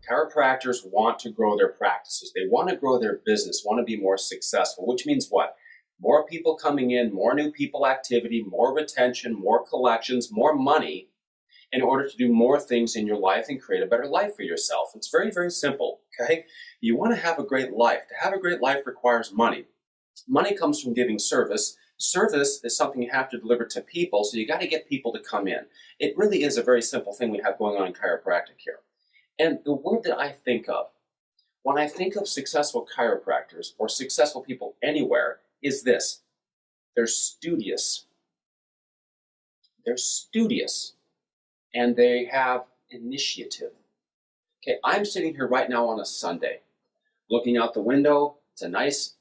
Chiropractors want to grow their practices. They want to grow their business, want to be more successful, which means what? More people coming in, more new people activity, more retention, more collections, more money in order to do more things in your life and create a better life for yourself. It's very, very simple, okay? You want to have a great life. To have a great life requires money. Money comes from giving service. Service is something you have to deliver to people, so you got to get people to come in. It really is a very simple thing we have going on in chiropractic here. And the word that I think of when I think of successful chiropractors or successful people anywhere is this. They're studious. They're studious. And they have initiative. Okay, I'm sitting here right now on a Sunday, looking out the window. It's a nice,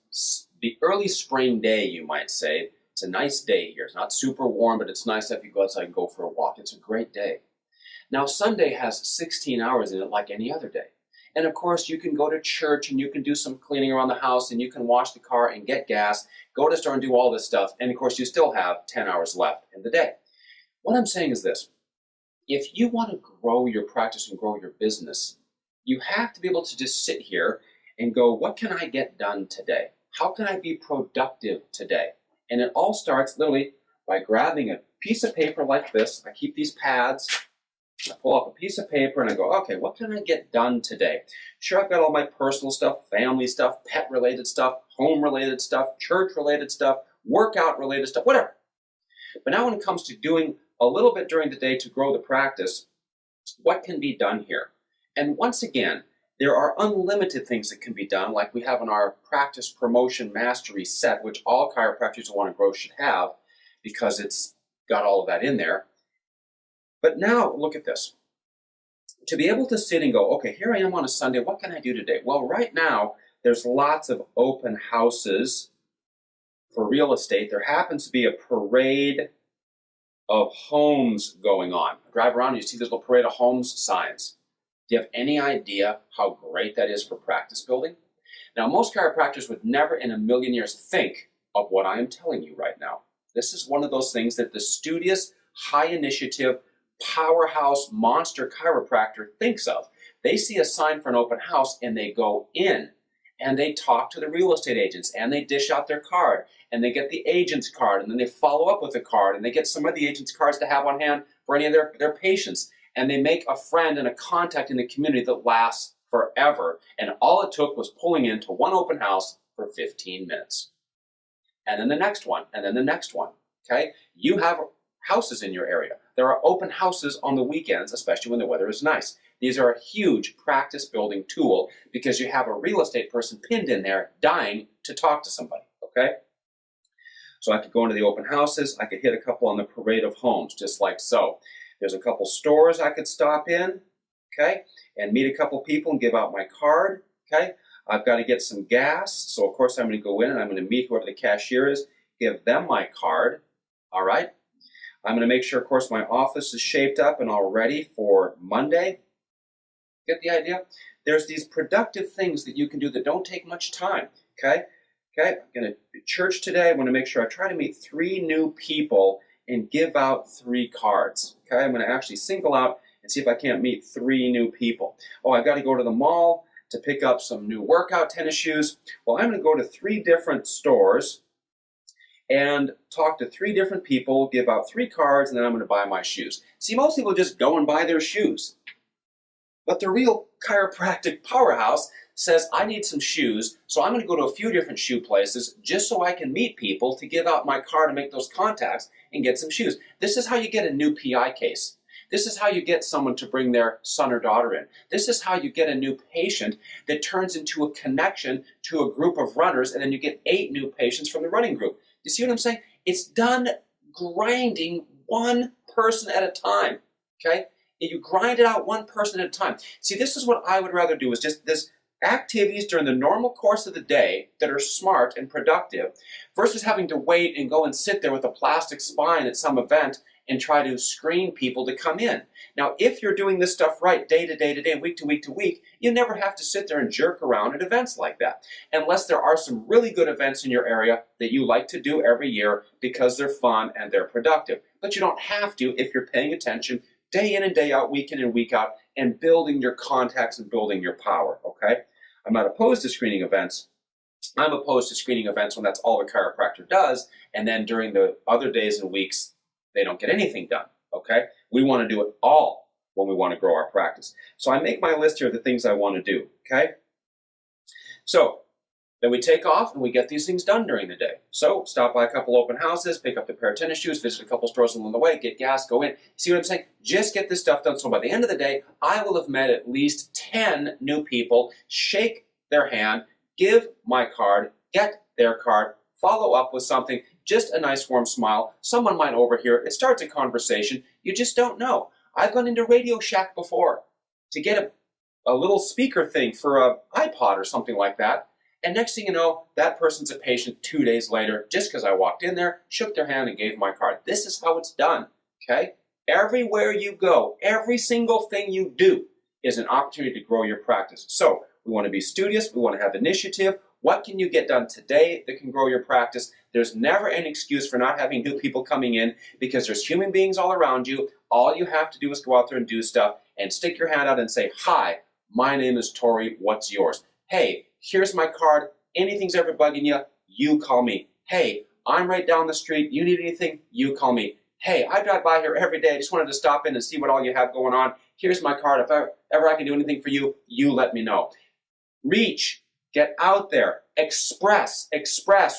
the early spring day, you might say. It's a nice day here. It's not super warm, but it's nice if you go outside and go for a walk. It's a great day. Now, Sunday has 16 hours in it like any other day. And of course, you can go to church and you can do some cleaning around the house and you can wash the car and get gas, go to the store and do all this stuff. And of course, you still have 10 hours left in the day. What I'm saying is this. If you want to grow your practice and grow your business, you have to be able to just sit here and go, what can I get done today? How can I be productive today? And it all starts literally by grabbing a piece of paper like this. I keep these pads. I pull off a piece of paper and I go, okay, what can I get done today? Sure, I've got all my personal stuff, family stuff, pet-related stuff, home-related stuff, church-related stuff, workout-related stuff, whatever. But now when it comes to doing a little bit during the day to grow the practice, what can be done here? And once again, there are unlimited things that can be done, like we have in our practice promotion mastery set, which all chiropractors who want to grow should have, because it's got all of that in there. But now, look at this. To be able to sit and go, okay, here I am on a Sunday, what can I do today? Well, right now, there's lots of open houses for real estate. There happens to be a parade of homes going on. Drive around and you see this little parade of homes signs. Do you have any idea how great that is for practice building? Now, most chiropractors would never in a million years think of what I am telling you right now. This is one of those things that the studious, high initiative, powerhouse monster chiropractor thinks of. They see a sign for an open house and they go in and they talk to the real estate agents and they dish out their card and they get the agent's card and then they follow up with a card and they get some of the agent's cards to have on hand for any of their patients, and they make a friend and a contact in the community that lasts forever. And all it took was pulling into one open house for 15 minutes. And then the next one, and then the next one, okay? You have houses in your area. There are open houses on the weekends, especially when the weather is nice. These are a huge practice building tool because you have a real estate person pinned in there dying to talk to somebody, okay? So I could go into the open houses. I could hit a couple on the parade of homes, just like so. There's a couple stores I could stop in, okay, and meet a couple people and give out my card, okay? I've got to get some gas, so of course I'm going to go in and I'm going to meet whoever the cashier is, give them my card, all right? I'm going to make sure, of course, my office is shaped up and all ready for Monday. Get the idea? There's these productive things that you can do that don't take much time, okay? Okay, I'm going to church today. I want to make sure I try to meet 3 new people and give out 3 cards, okay? I'm going to actually single out and see if I can't meet 3 new people. Oh, I've got to go to the mall to pick up some new workout tennis shoes. Well, I'm going to go to 3 different stores and talk to 3 different people, give out 3 cards, and then I'm going to buy my shoes. See, most people just go and buy their shoes. But the real chiropractic powerhouse says, I need some shoes, so I'm going to go to a few different shoe places just so I can meet people to give out my card and make those contacts and get some shoes. This is how you get a new PI case. This is how you get someone to bring their son or daughter in. This is how you get a new patient that turns into a connection to a group of runners, and then you get 8 new patients from the running group. You see what I'm saying? It's done grinding one person at a time, okay? You grind it out one person at a time. See, this is what I would rather do, is just this activities during the normal course of the day that are smart and productive versus having to wait and go and sit there with a plastic spine at some event and try to screen people to come in. Now, if you're doing this stuff right day to day to day, week to week to week, you never have to sit there and jerk around at events like that. Unless there are some really good events in your area that you like to do every year because they're fun and they're productive. But you don't have to if you're paying attention day in and day out, week in and week out, and building your contacts and building your power, okay? I'm not opposed to screening events. I'm opposed to screening events when that's all the chiropractor does, and then during the other days and weeks, they don't get anything done, okay? We want to do it all when we want to grow our practice. So I make my list here of the things I want to do, okay? So then we take off and we get these things done during the day. So stop by a couple open houses, pick up a pair of tennis shoes, visit a couple stores along the way, get gas, go in. See what I'm saying? Just get this stuff done. So by the end of the day, I will have met at least 10 new people, shake their hand, give my card, get their card, follow up with something, just a nice warm smile. Someone might overhear it. It starts a conversation. You just don't know. I've gone into Radio Shack before to get a little speaker thing for an iPod or something like that. And next thing you know, that person's a patient 2 days later just because I walked in there, shook their hand, and gave my card. This is how it's done, okay? Everywhere you go, every single thing you do is an opportunity to grow your practice. So we want to be studious. We want to have initiative. What can you get done today that can grow your practice? There's never an excuse for not having new people coming in because there's human beings all around you. All you have to do is go out there and do stuff and stick your hand out and say, hi, my name is Tory. What's yours? Hey, here's my card. Anything's ever bugging you, you call me. Hey, I'm right down the street. You need anything, you call me. Hey, I drive by here every day. I just wanted to stop in and see what all you have going on. Here's my card. If ever I can do anything for you, you let me know. Reach. Get out there. Express.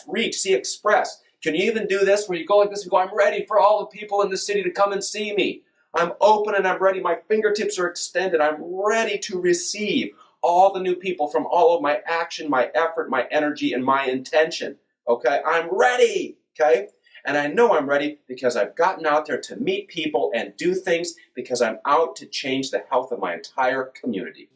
Reach. See, express. Can you even do this where you go like this and go, I'm ready for all the people in the city to come and see me. I'm open and I'm ready. My fingertips are extended. I'm ready to receive all the new people from all of my action, my effort, my energy, and my intention. Okay? I'm ready. Okay? And I know I'm ready because I've gotten out there to meet people and do things because I'm out to change the health of my entire community.